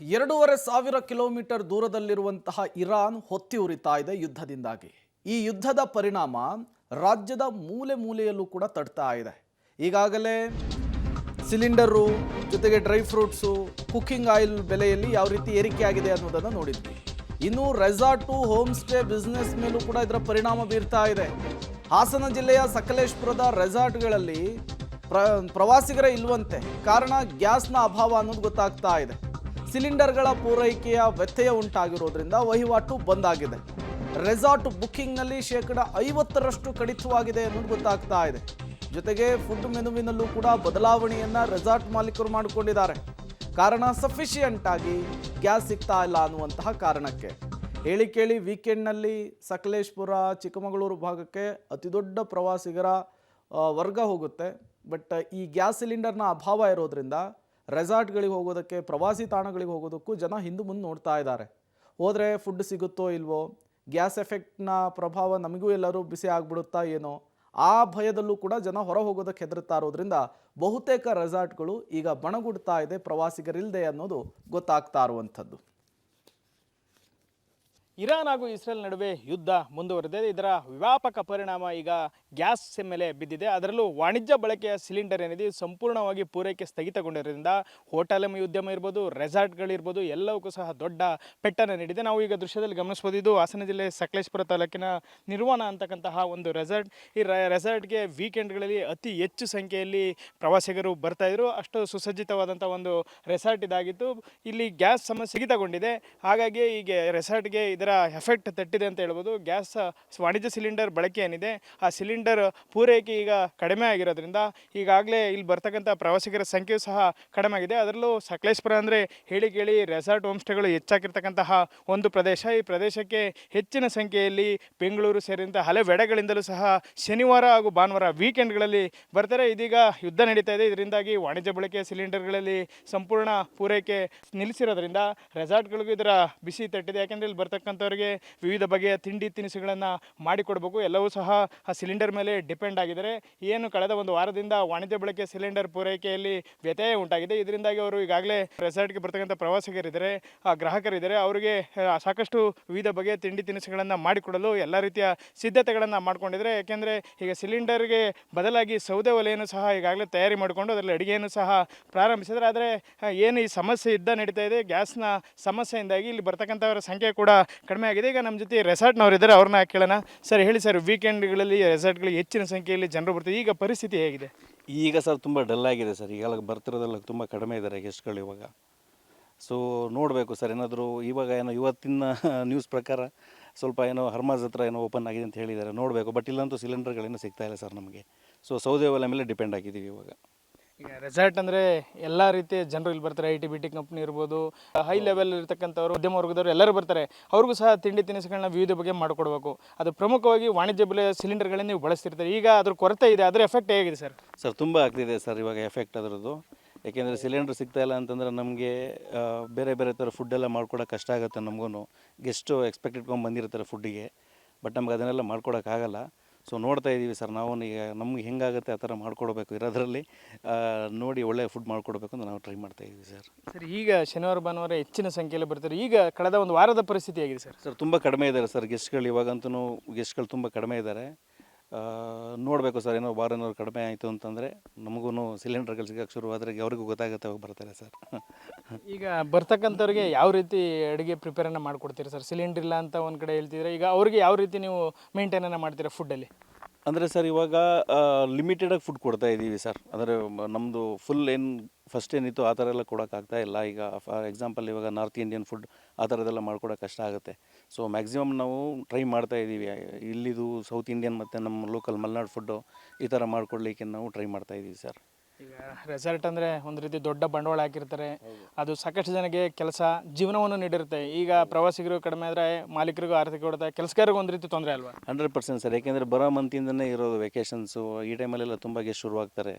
2,500 kilometre ದೂರದಲ್ಲಿರುವಂತಹ Iran ಹೊತ್ತಿ ಉರಿತಾ ಇದೆ ಯುದ್ಧದಿಂದಾಗಿ. ಈ ಯುದ್ಧದ ಪರಿಣಾಮ ರಾಜ್ಯದ ಮೂಲೆ ಮೂಲೆಯಲ್ಲೂ ಕೂಡ ತಡ್ತಾ ಇದೆ. ಈಗಾಗಲೇ ಸಿಲಿಂಡರು ಜೊತೆಗೆ ಡ್ರೈ ಫ್ರೂಟ್ಸು, ಕುಕ್ಕಿಂಗ್ ಆಯಿಲ್ ಬೆಲೆಯಲ್ಲಿ ಯಾವ ರೀತಿ ಏರಿಕೆಯಾಗಿದೆ ಅನ್ನೋದನ್ನು ನೋಡಿದ್ವಿ. ಇನ್ನು ರೆಸಾರ್ಟು, ಹೋಮ್ ಸ್ಟೇ ಬಿಸ್ನೆಸ್ ಮೇಲೂ ಕೂಡ ಇದರ ಪರಿಣಾಮ ಬೀರ್ತಾ ಇದೆ. ಹಾಸನ ಜಿಲ್ಲೆಯ ಸಕಲೇಶಪುರದ ರೆಸಾರ್ಟ್ಗಳಲ್ಲಿ ಪ್ರವಾಸಿಗರೇ ಇಲ್ವಂತೆ. ಕಾರಣ ಗ್ಯಾಸ್ನ ಅಭಾವ ಅನ್ನೋದು ಗೊತ್ತಾಗ್ತಾ ಇದೆ. ಸಿಲಿಂಡರ್ಗಳ ಪೂರೈಕೆಯ ವ್ಯತ್ಯಯ ಉಂಟಾಗಿರೋದ್ರಿಂದ ವಹಿವಾಟು ಬಂದ್ ಆಗಿದೆ. ರೆಸಾರ್ಟ್ ಬುಕ್ಕಿಂಗ್ನಲ್ಲಿ 50% ಕಡಿತವಾಗಿದೆ ಅನ್ನೋದು ಗೊತ್ತಾಗ್ತಾ ಇದೆ. ಜೊತೆಗೆ ಫುಡ್ ಮೆನುವಿನಲ್ಲೂ ಕೂಡ ಬದಲಾವಣೆಯನ್ನ ರೆಸಾರ್ಟ್ ಮಾಲೀಕರು ಮಾಡಿಕೊಂಡಿದ್ದಾರೆ. ಕಾರಣ ಸಫಿಷಿಯೆಂಟ್ ಆಗಿ ಗ್ಯಾಸ್ ಸಿಗ್ತಾ ಇಲ್ಲ ಅನ್ನುವಂತಹ ಕಾರಣಕ್ಕೆ. ಹೇಳಿ ಕೇಳಿ ವೀಕೆಂಡ್ನಲ್ಲಿ ಸಕಲೇಶಪುರ, ಚಿಕ್ಕಮಗಳೂರು ಭಾಗಕ್ಕೆ ಅತಿ ದೊಡ್ಡ ಪ್ರವಾಸಿಗರ ವರ್ಗ ಹೋಗುತ್ತೆ. ಬಟ್ ಈ ಗ್ಯಾಸ್ ಸಿಲಿಂಡರ್ನ ಅಭಾವ ಇರೋದ್ರಿಂದ ರೆಸಾರ್ಟ್ಗಳಿಗೆ ಹೋಗೋದಕ್ಕೆ, ಪ್ರವಾಸಿ ತಾಣಗಳಿಗೆ ಹೋಗೋದಕ್ಕೂ ಜನ ಹಿಂದೆ ಮುಂದೆ ನೋಡ್ತಾ ಇದ್ದಾರೆ. ಹೋದರೆ ಫುಡ್ ಸಿಗುತ್ತೋ ಇಲ್ವೋ, ಗ್ಯಾಸ್ ಎಫೆಕ್ಟ್ನ ಪ್ರಭಾವ ನಮಗೂ ಎಲ್ಲರೂ ಬಿಸಿ ಆಗಿಬಿಡುತ್ತಾ ಏನೋ, ಆ ಭಯದಲ್ಲೂ ಕೂಡ ಜನ ಹೊರ ಹೋಗೋದಕ್ಕೆ ಹೆದರುತ್ತಾ ಇರೋದ್ರಿಂದ ಬಹುತೇಕ ರೆಸಾರ್ಟ್ಗಳು ಈಗ ಬಣಗುಡ್ತಾ ಇದೆ, ಪ್ರವಾಸಿಗರಿಲ್ಲದೆ ಅನ್ನೋದು ಗೊತ್ತಾಗ್ತಾ ಇರುವಂಥದ್ದು. ಇರಾನ್ ಹಾಗೂ ಇಸ್ರೇಲ್ ನಡುವೆ ಯುದ್ಧ ಮುಂದುವರೆದಿದೆ. ಇದರ ವ್ಯಾಪಕ ಪರಿಣಾಮ ಈಗ ಗ್ಯಾಸ್ ಮೇಲೆ ಬಿದ್ದಿದೆ. ಅದರಲ್ಲೂ ವಾಣಿಜ್ಯ ಬಳಕೆಯ ಸಿಲಿಂಡರ್ ಏನಿದೆ ಸಂಪೂರ್ಣವಾಗಿ ಪೂರೈಕೆ ಸ್ಥಗಿತಗೊಂಡಿರೋದ್ರಿಂದ ಹೋಟೆಲ್ ಉದ್ಯಮ ಇರ್ಬೋದು, ರೆಸಾರ್ಟ್ಗಳಿರ್ಬೋದು, ಎಲ್ಲವಕ್ಕೂ ಸಹ ದೊಡ್ಡ ಪೆಟ್ಟನ್ನು ನೀಡಿದೆ. ನಾವು ಈಗ ದೃಶ್ಯದಲ್ಲಿ ಗಮನಿಸ್ಬೋದು, ಇದು ಹಾಸನ ಜಿಲ್ಲೆ ಸಕಲೇಶಪುರ ತಾಲೂಕಿನ ನಿರ್ವಾಣ ಅಂತಕ್ಕಂತಹ ಒಂದು ರೆಸಾರ್ಟ್. ಈ ರೆಸಾರ್ಟ್ಗೆ ವೀಕೆಂಡ್ಗಳಲ್ಲಿ ಅತಿ ಹೆಚ್ಚು ಸಂಖ್ಯೆಯಲ್ಲಿ ಪ್ರವಾಸಿಗರು ಬರ್ತಾಯಿದ್ರು. ಅಷ್ಟು ಸುಸಜ್ಜಿತವಾದಂಥ ಒಂದು ರೆಸಾರ್ಟ್ ಇದಾಗಿತ್ತು. ಇಲ್ಲಿ ಗ್ಯಾಸ್ ಸಮಸ್ಯೆ ಸ್ಥಗಿತಗೊಂಡಿದೆ. ಹಾಗಾಗಿ ಈಗ ರೆಸಾರ್ಟ್ಗೆ ಇದರ ಎಫೆಕ್ಟ್ ತಟ್ಟಿದೆ ಅಂತ ಹೇಳ್ಬೋದು. ಗ್ಯಾಸ್ ವಾಣಿಜ್ಯ ಸಿಲಿಂಡರ್ ಬಳಕೆ ಏನಿದೆ, ಆ ಸಿಲಿಂಡರ್ ಪೂರೈಕೆ ಈಗ ಕಡಿಮೆ ಆಗಿರೋದ್ರಿಂದ ಈಗಾಗಲೇ ಇಲ್ಲಿ ಬರ್ತಕ್ಕಂಥ ಪ್ರವಾಸಿಗರ ಸಂಖ್ಯೆಯೂ ಸಹ ಕಡಿಮೆ ಆಗಿದೆ. ಅದರಲ್ಲೂ ಸಕಲೇಶಪುರ ಅಂದರೆ ಹೇಳಿ ಕೇಳಿ ರೆಸಾರ್ಟ್ ಹೋಮ್ ಸ್ಟೇಗಳು ಹೆಚ್ಚಾಗಿರ್ತಕ್ಕಂತಹ ಒಂದು ಪ್ರದೇಶ. ಈ ಪ್ರದೇಶಕ್ಕೆ ಹೆಚ್ಚಿನ ಸಂಖ್ಯೆಯಲ್ಲಿ ಬೆಂಗಳೂರು ಸೇರಿದಂಥ ಹಲವೆಡೆಗಳಿಂದಲೂ ಸಹ ಶನಿವಾರ ಹಾಗೂ ಭಾನುವಾರ ವೀಕೆಂಡ್ಗಳಲ್ಲಿ ಬರ್ತಾರೆ. ಇದೀಗ ಯುದ್ಧ ನಡೀತಾ ಇದೆ. ಇದರಿಂದಾಗಿ ವಾಣಿಜ್ಯ ಬಳಕೆಯ ಸಿಲಿಂಡರ್ಗಳಲ್ಲಿ ಸಂಪೂರ್ಣ ಪೂರೈಕೆ ನಿಲ್ಲಿಸಿರೋದ್ರಿಂದ ರೆಸಾರ್ಟ್ಗಳಿಗೂ ಇದರ ಬಿಸಿ ತಟ್ಟಿದೆ. ಯಾಕೆಂದರೆ ಇಲ್ಲಿ ಬರ್ತಕ್ಕಂಥವ್ರಿಗೆ ವಿವಿಧ ಬಗೆಯ ತಿಂಡಿ ತಿನಿಸುಗಳನ್ನು ಮಾಡಿಕೊಡ್ಬೇಕು. ಎಲ್ಲವೂ ಸಹ ಆ ಸಿಲಿಂಡರ್ ಮೇಲೆ ಡಿಪೆಂಡ್ ಆಗಿದ್ದಾರೆ. ಏನು ಕಳೆದ ಒಂದು ವಾರದಿಂದ ವಾಣಿಜ್ಯ ಬಳಕೆ ಸಿಲಿಂಡರ್ ಪೂರೈಕೆಯಲ್ಲಿ ವ್ಯತ್ಯಯ ಉಂಟಾಗಿದೆ. ಇದರಿಂದಾಗಿ ಅವರು ಈಗಾಗಲೇ ರೆಸಾರ್ಟ್ಗೆ ಬರ್ತಕ್ಕಂಥ ಪ್ರವಾಸಿಗರಿದ್ದಾರೆ, ಗ್ರಾಹಕರಿದ್ದಾರೆ, ಅವರಿಗೆ ಸಾಕಷ್ಟು ವಿವಿಧ ಬಗೆಯ ತಿಂಡಿ ತಿನಿಸುಗಳನ್ನು ಮಾಡಿಕೊಡಲು ಎಲ್ಲ ರೀತಿಯ ಸಿದ್ಧತೆಗಳನ್ನು ಮಾಡ್ಕೊಂಡಿದ್ದಾರೆ. ಯಾಕೆಂದರೆ ಈಗ ಸಿಲಿಂಡರ್ಗೆ ಬದಲಾಗಿ ಸೌದೆ ಒಲೆಯನ್ನು ಸಹ ಈಗಾಗಲೇ ತಯಾರಿ ಮಾಡಿಕೊಂಡು ಅದರಲ್ಲಿ ಅಡುಗೆಯನ್ನು ಸಹ ಪ್ರಾರಂಭಿಸಿದ್ದಾರೆ. ಆದರೆ ಏನು ಈ ಸಮಸ್ಯೆ ಯುದ್ಧ ನಡೀತಾ ಇದೆ, ಗ್ಯಾಸ್ನ ಸಮಸ್ಯೆಯಿಂದಾಗಿ ಇಲ್ಲಿ ಬರ್ತಕ್ಕಂಥವರ ಸಂಖ್ಯೆ ಕೂಡ ಕಡಿಮೆ ಆಗಿದೆ. ಈಗ ನಮ್ಮ ಜೊತೆ ರೆಸಾರ್ಟ್ನವರು ಇದ್ದಾರೆ, ಅವ್ರನ್ನ ಕೇಳೋಣ. ಸರ್ ಹೇಳಿ ಸರ್, ವೀಕೆಂಡ್ಗಳಲ್ಲಿ ರೆಸಾರ್ಟ್ಗಳಿಗೆ ಹೆಚ್ಚಿನ ಸಂಖ್ಯೆಯಲ್ಲಿ ಜನರು ಬರ್ತಾರೆ, ಈಗ ಪರಿಸ್ಥಿತಿ ಹೇಗಿದೆ? ಈಗ ಸರ್ ತುಂಬ ಡಲ್ ಆಗಿದೆ ಸರ್. ಈಗೆಲ್ಲ ಬರ್ತಿರೋದೆಲ್ಲ ತುಂಬ ಕಡಿಮೆ ಇದ್ದಾರೆ ಗೆಸ್ಟ್ಗಳು ಇವಾಗ. ಸೊ ನೋಡಬೇಕು ಸರ್, ಏನಾದರೂ ಇವಾಗ ಏನೋ ಇವತ್ತಿನ ನ್ಯೂಸ್ ಪ್ರಕಾರ ಸ್ವಲ್ಪ ಏನೋ ಹರ್ಮಾಜ್ ಹತ್ರ ಏನೋ ಓಪನ್ ಆಗಿದೆ ಅಂತ ಹೇಳಿದ್ದಾರೆ, ನೋಡಬೇಕು. ಬಟ್ ಇಲ್ಲಂತೂ ಸಿಲಿಂಡರ್ಗಳೇನೂ ಸಿಗ್ತಾ ಇಲ್ಲ ಸರ್ ನಮಗೆ. ಸೊ ಸೌದೆ ಒಲೆ ಮೇಲೆ ಡಿಪೆಂಡ್ ಆಗಿದ್ದೀವಿ ಇವಾಗ. ಈಗ ರೆಸಾರ್ಟ್ ಅಂದರೆ ಎಲ್ಲ ರೀತಿಯ ಜನರು ಇಲ್ಲಿ ಬರ್ತಾರೆ. IT-BT ಕಂಪ್ನಿ ಇರ್ಬೋದು, ಹೈ ಲೆವೆಲ್ ಇರ್ತಕ್ಕಂಥವ್ರು, ಉದ್ಯಮ ವರ್ಗದವರು ಎಲ್ಲರೂ ಬರ್ತಾರೆ. ಅವ್ರಿಗೂ ಸಹ ತಿಂಡಿ ತಿನಿಸುಗಳನ್ನ ವಿವಿಧ ಬಗ್ಗೆ ಮಾಡಿಕೊಡ್ಬೇಕು. ಅದು ಪ್ರಮುಖವಾಗಿ ವಾಣಿಜ್ಯ ಬೆಲೆ ಸಿಲಿಂಡರ್ಗಳನ್ನ ನೀವು ಬಳಸ್ತಿರ್ತಾರೆ. ಈಗ ಅದ್ರ ಕೊರತೆ ಇದೆ, ಅದರ ಎಫೆಕ್ಟ್ ಹೇಗಿದೆ ಸರ್? ಸರ್ ತುಂಬ ಆಗ್ತಿದೆ ಸರ್ ಇವಾಗ ಎಫೆಕ್ಟ್ ಅದರದ್ದು. ಏಕೆಂದರೆ ಸಿಲಿಂಡರ್ ಸಿಗ್ತಾ ಇಲ್ಲ ಅಂತಂದರೆ ನಮಗೆ ಬೇರೆ ಬೇರೆ ಥರ ಫುಡ್ಡೆಲ್ಲ ಮಾಡ್ಕೊಡೋಕೆ ಕಷ್ಟ ಆಗುತ್ತೆ. ನಮಗೂ ಗೆಸ್ಟು ಎಕ್ಸ್ಪೆಕ್ಟ್ ಇಟ್ಕೊಂಡು ಬಂದಿರ್ತಾರೆ ಫುಡ್ಡಿಗೆ, ಬಟ್ ನಮ್ಗೆ ಅದನ್ನೆಲ್ಲ ಮಾಡ್ಕೊಡೋಕ್ಕಾಗಲ್ಲ. ಸೊ ನೋಡ್ತಾ ಇದ್ದೀವಿ ಸರ್, ನಾವು ಈಗ ನಮ್ಗೆ ಹೆಂಗಾಗುತ್ತೆ ಆ ಥರ ಮಾಡ್ಕೊಡ್ಬೇಕು, ಇರೋದ್ರಲ್ಲಿ ನೋಡಿ ಒಳ್ಳೆ ಫುಡ್ ಮಾಡಿಕೊಡ್ಬೇಕು ಅಂತ ನಾವು ಟ್ರೈ ಮಾಡ್ತಾ ಇದ್ದೀವಿ ಸರ್. ಸರ್ ಈಗ ಶನಿವಾರ ಭಾನುವಾರ ಹೆಚ್ಚಿನ ಸಂಖ್ಯೆಯಲ್ಲಿ ಬರ್ತಾರೆ. ಈಗ ಕಳೆದ ಒಂದು ವಾರದ ಪರಿಸ್ಥಿತಿ ಹೇಗಿದೆ ಸರ್? ಸರ್ ತುಂಬ ಕಡಿಮೆ ಇದ್ದಾರೆ ಸರ್ ಗೆಸ್ಟ್ಗಳು. ಇವಾಗಂತೂ ಗೆಸ್ಟ್ಗಳು ತುಂಬ ಕಡಿಮೆ ಇದ್ದಾರೆ. ನೋಡಬೇಕು ಸರ್, ಏನೋ ವಾರ ಏನಾದ್ರು ಕಡಿಮೆ ಆಯಿತು ಅಂತಂದರೆ ನಮಗೂ ಸಿಲಿಂಡರ್ಗಳು ಸಿಗೋಕ್ಕೆ ಶುರುವಾದರೆ ಅವ್ರಿಗೂ ಗೊತ್ತಾಗುತ್ತೆ, ಅವಾಗ ಬರ್ತಾರೆ ಸರ್. ಈಗ ಬರ್ತಕ್ಕಂಥವ್ರಿಗೆ ಯಾವ ರೀತಿ ಅಡುಗೆ ಪ್ರಿಪೇರನ್ನು ಮಾಡಿಕೊಡ್ತೀರಿ ಸರ್? ಸಿಲಿಂಡರ್ ಇಲ್ಲ ಅಂತ ಒಂದು ಕಡೆ ಹೇಳ್ತಿದ್ರೆ, ಈಗ ಅವ್ರಿಗೆ ಯಾವ ರೀತಿ ನೀವು ಮೇಂಟೈನನ್ನು ಮಾಡ್ತೀರಾ ಫುಡ್ಡಲ್ಲಿ? ಅಂದರೆ ಸರ್ ಇವಾಗ ಲಿಮಿಟೆಡಾಗಿ ಫುಡ್ ಕೊಡ್ತಾ ಇದ್ದೀವಿ ಸರ್. ಅಂದರೆ ನಮ್ಮದು ಫುಲ್ ಏನು ಫಸ್ಟ್ ಏನಿತ್ತು ಆ ಥರ ಎಲ್ಲ ಕೊಡೋಕ್ಕಾಗ್ತಾ ಇಲ್ಲ. ಈಗ ಫಾರ್ ಎಕ್ಸಾಂಪಲ್ ಇವಾಗ ನಾರ್ತ್ ಇಂಡಿಯನ್ ಫುಡ್ ಆ ಥರದ್ದೆಲ್ಲ ಮಾಡ್ಕೊಡೋಕೆ ಕಷ್ಟ ಆಗುತ್ತೆ. ಸೊ ಮ್ಯಾಕ್ಸಿಮಮ್ ನಾವು ಟ್ರೈ ಮಾಡ್ತಾ ಇದ್ದೀವಿ. ಇಲ್ಲಿದು ಸೌತ್ ಇಂಡಿಯನ್ ಮತ್ತು ನಮ್ಮ ಲೋಕಲ್ ಮಲೆನಾಡು ಫುಡ್ಡು ಈ ಥರ ಮಾಡ್ಕೊಡ್ಲಿಕ್ಕೆ ನಾವು ಟ್ರೈ ಮಾಡ್ತಾ ಇದ್ದೀವಿ ಸರ್. ಈಗ ರೆಸಾರ್ಟ್ ಅಂದರೆ ಒಂದು ರೀತಿ ದೊಡ್ಡ ಬಂಡವಾಳ ಹಾಕಿರ್ತಾರೆ. ಅದು ಸಾಕಷ್ಟು ಜನಕ್ಕೆ ಕೆಲಸ, ಜೀವನವನ್ನು ನೀಡಿರುತ್ತೆ. ಈಗ ಪ್ರವಾಸಿಗರು ಕಡಿಮೆ ಆದರೆ ಮಾಲೀಕರಿಗೂ ಆರ್ಥಿಕ ಹೊಡೆತ, ಕೆಲಸಗಾರರಿಗೂ ಒಂದು ರೀತಿ ತೊಂದರೆ ಅಲ್ವಾ? 100% ಸರ್. ಯಾಕೆಂದರೆ ಬರೋ ಮಂತಿಂದನೇ ಇರೋದು ವೆಕೇಷನ್ಸು. ಈ ಟೈಮಲ್ಲೆಲ್ಲ ತುಂಬ ಗೆಸ್ಟ್ ಶುರುವಾಗ್ತಾರೆ.